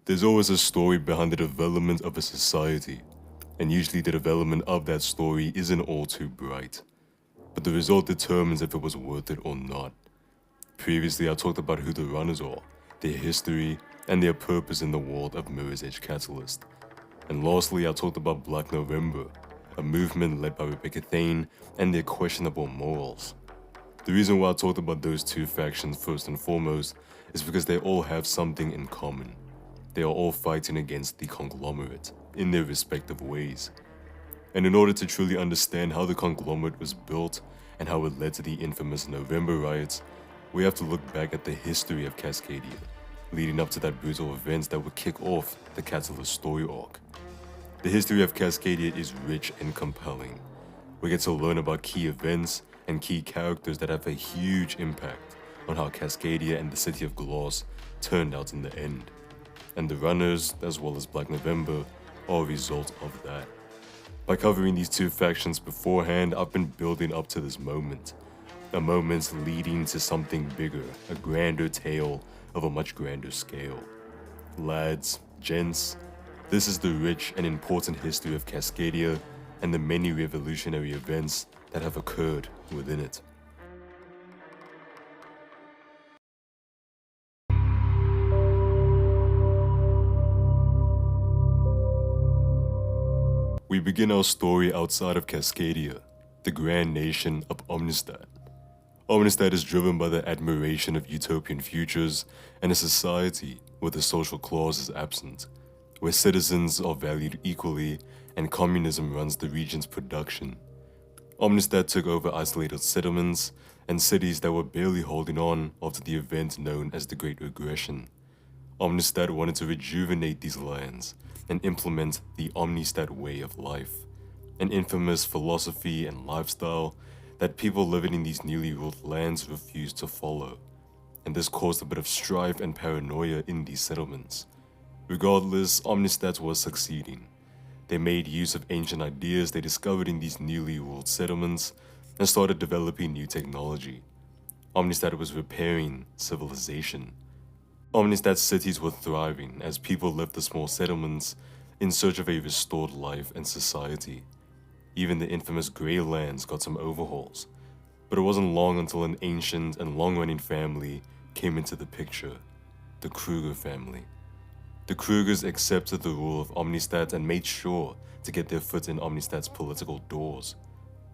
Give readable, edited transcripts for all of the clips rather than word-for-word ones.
There's always a story behind the development of a society, and usually the development of that story isn't all too bright, but the result determines if it was worth it or not. Previously, I talked about who the runners are, their history, and their purpose in the world of Mirror's Edge Catalyst. And lastly, I talked about Black November, a movement led by Rebecca Thane and their questionable morals. The reason why I talked about those two factions first and foremost is because they all have something in common. They are all fighting against the conglomerate in their respective ways. And in order to truly understand how the conglomerate was built and how it led to the infamous November riots, we have to look back at the history of Cascadia, leading up to that brutal events that would kick off the Catalyst story arc. The history of Cascadia is rich and compelling. We get to learn about key events and key characters that have a huge impact on how Cascadia and the City of Glass turned out in the end. And the runners, as well as Black November, are a result of that. By covering these two factions beforehand, I've been building up to this moment. A moment leading to something bigger, a grander tale of a much grander scale. Lads, gents, this is the rich and important history of Cascadia and the many revolutionary events that have occurred within it. We begin our story outside of Cascadia, the grand nation of Omnistat. Omnistat is driven by the admiration of utopian futures and a society where the social clause is absent, where citizens are valued equally and communism runs the region's production. Omnistat took over isolated settlements and cities that were barely holding on after the event known as the Great Regression. Omnistat wanted to rejuvenate these lands and implement the Omnistat way of life, an infamous philosophy and lifestyle that people living in these newly ruled lands refused to follow, and this caused a bit of strife and paranoia in these settlements. Regardless, Omnistat was succeeding. They made use of ancient ideas they discovered in these newly ruled settlements and started developing new technology. Omnistat was repairing civilization. Omnistat's cities were thriving as people left the small settlements in search of a restored life and society. Even the infamous Grey Lands got some overhauls, but it wasn't long until an ancient and long-running family came into the picture, the Kruger family. The Krugers accepted the rule of Omnistat and made sure to get their foot in Omnistat's political doors.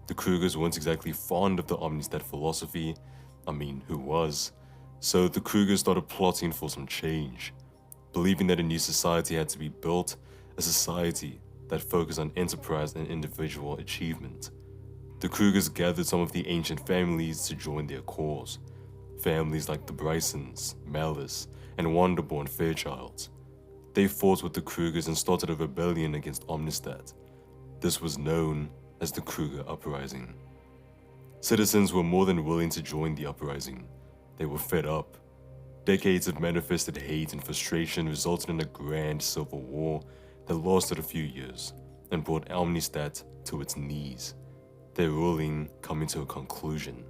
The Krugers weren't exactly fond of the Omnistat philosophy, who was? So the Krugers started plotting for some change, believing that a new society had to be built, a society that focused on enterprise and individual achievement. The Krugers gathered some of the ancient families to join their cause, families like the Brysons, Malice, and Wonderborn Fairchilds. They fought with the Krugers and started a rebellion against Omnistat. This was known as the Kruger Uprising. Citizens were more than willing to join the uprising. They were fed up. Decades of manifested hate and frustration resulted in a grand civil war that lasted a few years and brought Omnistat to its knees, their ruling coming to a conclusion.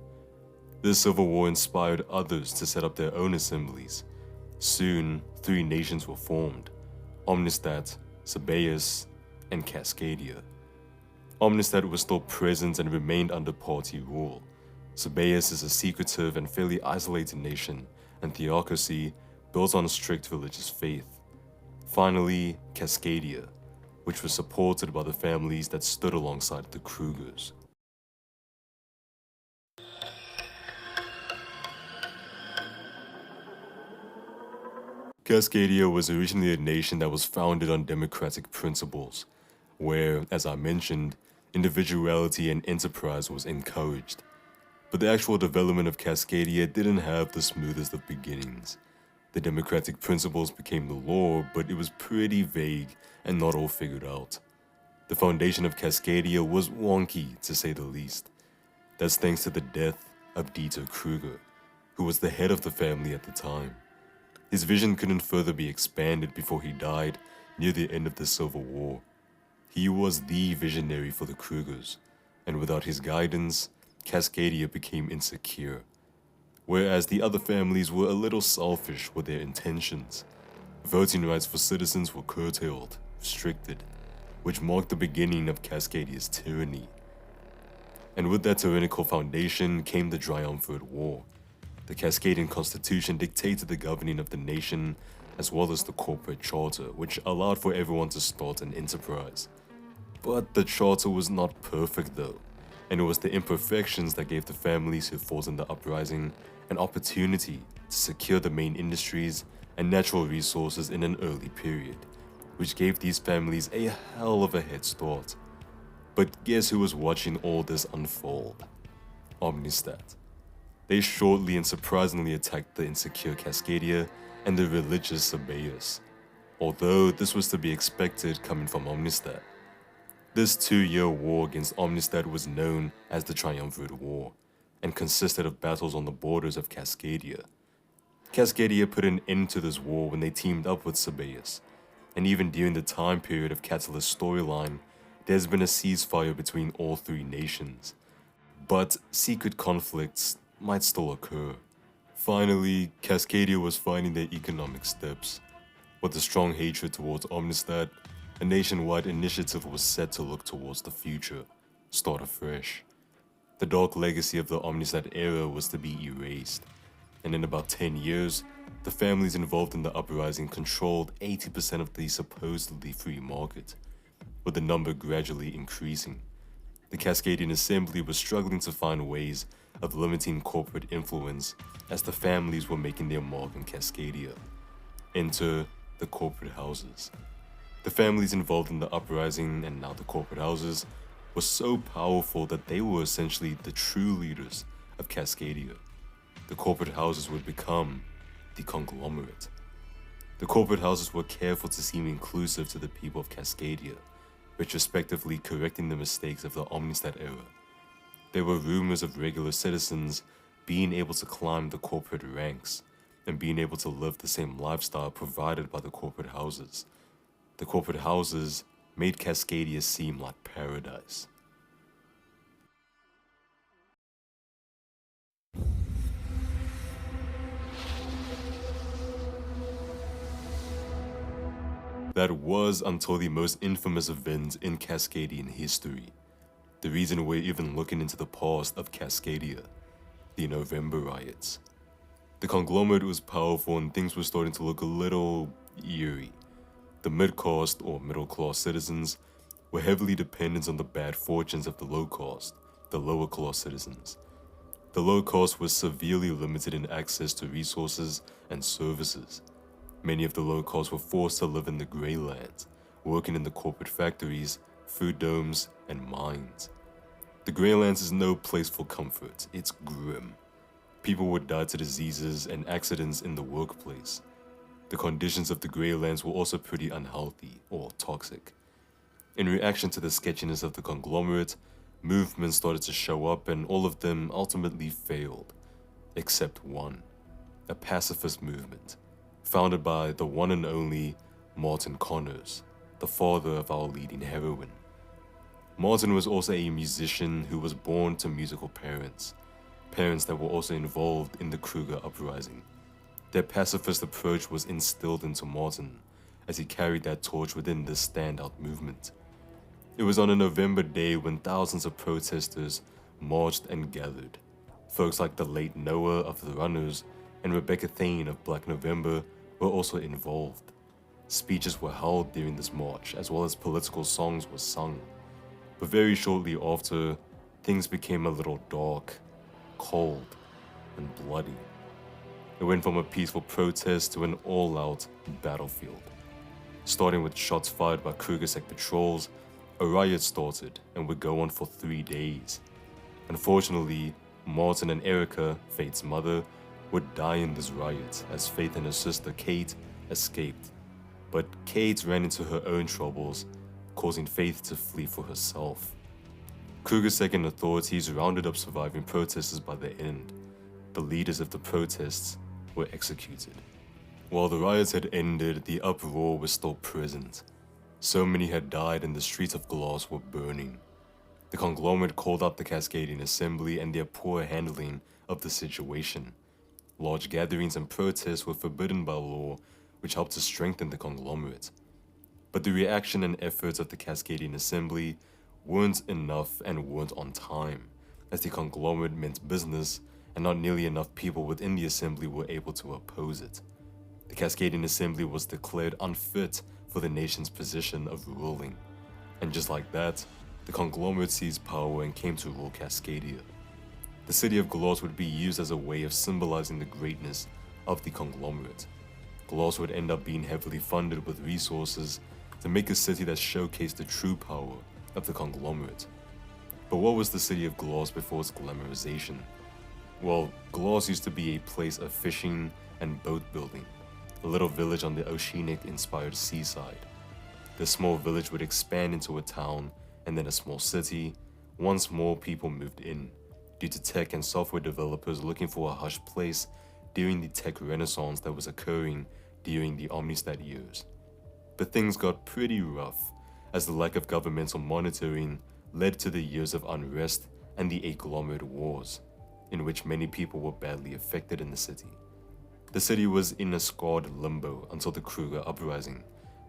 This civil war inspired others to set up their own assemblies. Soon, 3 nations were formed: Omnistat, Sabaeus, and Cascadia. Omnistat was still present and remained under party rule. Sabaeus is a secretive and fairly isolated nation, and theocracy built on a strict religious faith. Finally, Cascadia, which was supported by the families that stood alongside the Krugers. Cascadia was originally a nation that was founded on democratic principles, where, as I mentioned, individuality and enterprise was encouraged. But the actual development of Cascadia didn't have the smoothest of beginnings. The democratic principles became the law, but it was pretty vague and not all figured out. The foundation of Cascadia was wonky, to say the least. That's thanks to the death of Dieter Kruger, who was the head of the family at the time. His vision couldn't further be expanded before he died near the end of the Civil War. He was the visionary for the Krugers, and without his guidance, Cascadia became insecure. Whereas the other families were a little selfish with their intentions. Voting rights for citizens were curtailed, restricted, which marked the beginning of Cascadia's tyranny. And with that tyrannical foundation came the Triumvirate War. The Cascadian Constitution dictated the governing of the nation, as well as the corporate charter, which allowed for everyone to start an enterprise. But the charter was not perfect though, and it was the imperfections that gave the families who fought in the uprising an opportunity to secure the main industries and natural resources in an early period, which gave these families a hell of a head start. But guess who was watching all this unfold? Omnistat. They shortly and surprisingly attacked the insecure Cascadia and the religious Sabaeus, although this was to be expected coming from Omnistat. This 2-year war against Omnistat was known as the Triumvirate War, and consisted of battles on the borders of Cascadia. Cascadia put an end to this war when they teamed up with Sabaeus, and even during the time period of Catalyst's storyline, there's been a ceasefire between all three nations. But secret conflicts might still occur. Finally, Cascadia was finding their economic steps. With a strong hatred towards Omnistat, a nationwide initiative was set to look towards the future, start afresh. The dark legacy of the Omnistat era was to be erased, and in about 10 years, the families involved in the uprising controlled 80% of the supposedly free market, with the number gradually increasing. The Cascadian Assembly was struggling to find ways of limiting corporate influence as the families were making their mark in Cascadia. Enter the corporate houses. The families involved in the uprising, and now the corporate houses, were so powerful that they were essentially the true leaders of Cascadia. The corporate houses would become the conglomerate. The corporate houses were careful to seem inclusive to the people of Cascadia, retrospectively correcting the mistakes of the Omnistat era. There were rumors of regular citizens being able to climb the corporate ranks and being able to live the same lifestyle provided by the corporate houses. The corporate houses made Cascadia seem like paradise. That was until the most infamous event in Cascadian history. The reason we're even looking into the past of Cascadia, the November riots. The conglomerate was powerful and things were starting to look a little eerie. The mid-caste or middle-class citizens were heavily dependent on the bad fortunes of the low-caste, the lower-class citizens. The low caste was severely limited in access to resources and services. Many of the low caste were forced to live in the grey lands, working in the corporate factories, food domes, and mines. The grey lands is no place for comfort, it's grim. People would die to diseases and accidents in the workplace. The conditions of the grey lands were also pretty unhealthy or toxic. In reaction to the sketchiness of the conglomerate, movements started to show up and all of them ultimately failed, except one, a pacifist movement, founded by the one and only Martin Connors, the father of our leading heroine. Martin was also a musician who was born to musical parents that were also involved in the Kruger uprising. Their pacifist approach was instilled into Martin as he carried that torch within this standout movement. It was on a November day when thousands of protesters marched and gathered. Folks like the late Noah of the Runners and Rebecca Thane of Black November were also involved. Speeches were held during this march, as well as political songs were sung. But very shortly after, things became a little dark, cold, and bloody. It went from a peaceful protest to an all-out battlefield. Starting with shots fired by Kruger Sec patrols, a riot started and would go on for 3 days. Unfortunately, Martin and Erica, Faith's mother, would die in this riot as Faith and her sister Kate escaped. But Kate ran into her own troubles, causing Faith to flee for herself. Kruger's second authorities rounded up surviving protesters by the end. The leaders of the protests were executed. While the riots had ended, the uproar was still present. So many had died and the streets of Glass were burning. The conglomerate called out the Cascadian Assembly and their poor handling of the situation. Large gatherings and protests were forbidden by law, which helped to strengthen the conglomerate. But the reaction and efforts of the Cascadian Assembly weren't enough and weren't on time, as the conglomerate meant business and not nearly enough people within the assembly were able to oppose it. The Cascadian Assembly was declared unfit for the nation's position of ruling. And just like that, the conglomerate seized power and came to rule Cascadia. The city of Glass would be used as a way of symbolizing the greatness of the conglomerate. Glass would end up being heavily funded with resources to make a city that showcased the true power of the conglomerate. But what was the city of Glass before its glamorization? Well, Glass used to be a place of fishing and boat building, a little village on the oceanic-inspired seaside. The small village would expand into a town and then a small city once more people moved in, due to tech and software developers looking for a hushed place during the tech renaissance that was occurring during the Omnistat years. But things got pretty rough, as the lack of governmental monitoring led to the years of unrest and the agglomerate wars, in which many people were badly affected in the city. The city was in a scarred limbo until the Kruger uprising,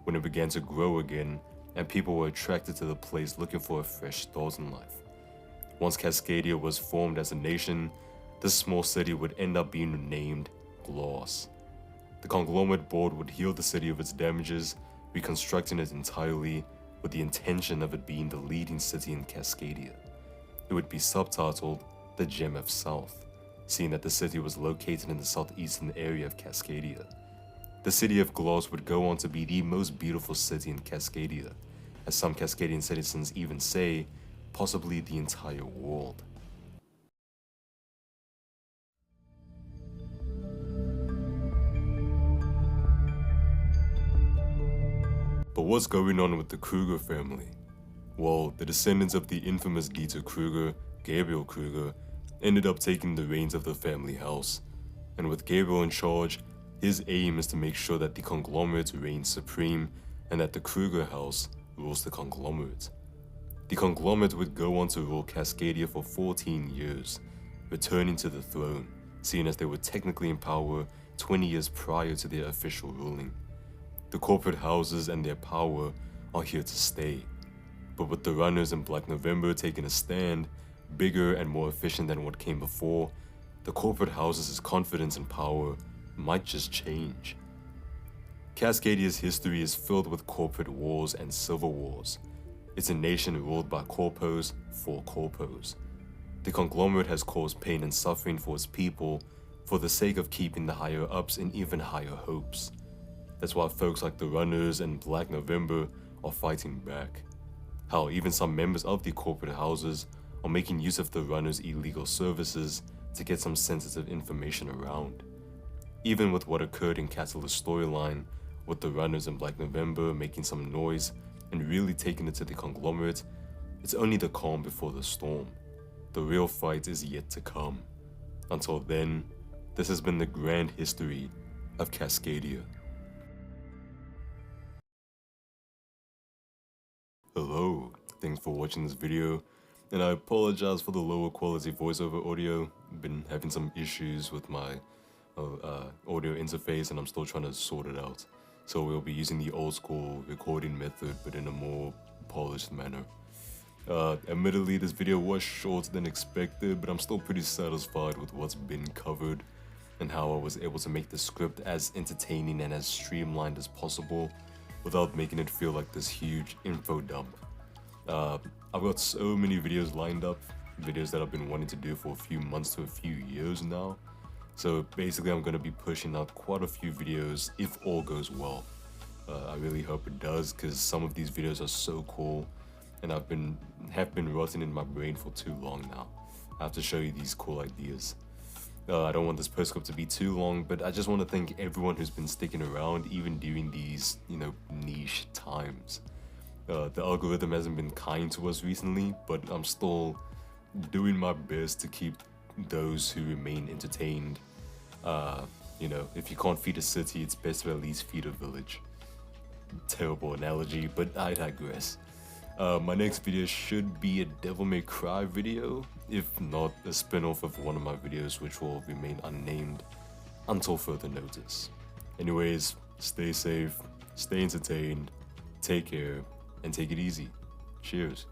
when it began to grow again and people were attracted to the place looking for a fresh start in life. Once Cascadia was formed as a nation, this small city would end up being renamed Glass. The conglomerate board would heal the city of its damages, reconstructing it entirely with the intention of it being the leading city in Cascadia. It would be subtitled the Gem of South, seeing that the city was located in the southeastern area of Cascadia. The city of Glass would go on to be the most beautiful city in Cascadia, as some Cascadian citizens even say, possibly the entire world. But what's going on with the Kruger family? Well, the descendants of the infamous Dieter Kruger, Gabriel Kruger, ended up taking the reins of the family house. And with Gabriel in charge, his aim is to make sure that the conglomerate reigns supreme and that the Kruger house rules the conglomerate. The conglomerate would go on to rule Cascadia for 14 years, returning to the throne, seeing as they were technically in power 20 years prior to their official ruling. The corporate houses and their power are here to stay, but with the runners in Black November taking a stand, bigger and more efficient than what came before, the corporate houses' confidence and power might just change. Cascadia's history is filled with corporate wars and civil wars. It's a nation ruled by corpos for corpos. The conglomerate has caused pain and suffering for its people for the sake of keeping the higher-ups in even higher hopes. That's why folks like the Runners and Black November are fighting back. Hell, even some members of the corporate houses are making use of the Runners' illegal services to get some sensitive information around. Even with what occurred in Catalyst's storyline, with the Runners and Black November making some noise and really taking it to the conglomerate, it's only the calm before the storm. The real fight is yet to come. Until then, this has been the grand history of Cascadia. Hello, thanks for watching this video, and I apologize for the lower quality voiceover audio. I've been having some issues with my audio interface and I'm still trying to sort it out. So we'll be using the old school recording method, but in a more polished manner. Admittedly, this video was shorter than expected, but I'm still pretty satisfied with what's been covered and how I was able to make the script as entertaining and as streamlined as possible without making it feel like this huge info dump. I've got so many videos lined up, videos that I've been wanting to do for a few months to a few years now. So basically I'm going to be pushing out quite a few videos if all goes well. I really hope it does, because some of these videos are so cool and have been rotting in my brain for too long now. I have to show you these cool ideas. I don't want this postscript to be too long, but I just want to thank everyone who's been sticking around even during these, niche times. The algorithm hasn't been kind to us recently, but I'm still doing my best to keep those who remain entertained. You know, if you can't feed a city, it's best to at least feed a village. Terrible analogy, but I digress. My next video should be a Devil May Cry video, if not a spin-off of one of my videos which will remain unnamed until further notice. Anyways, stay safe, stay entertained, take care, and take it easy. Cheers.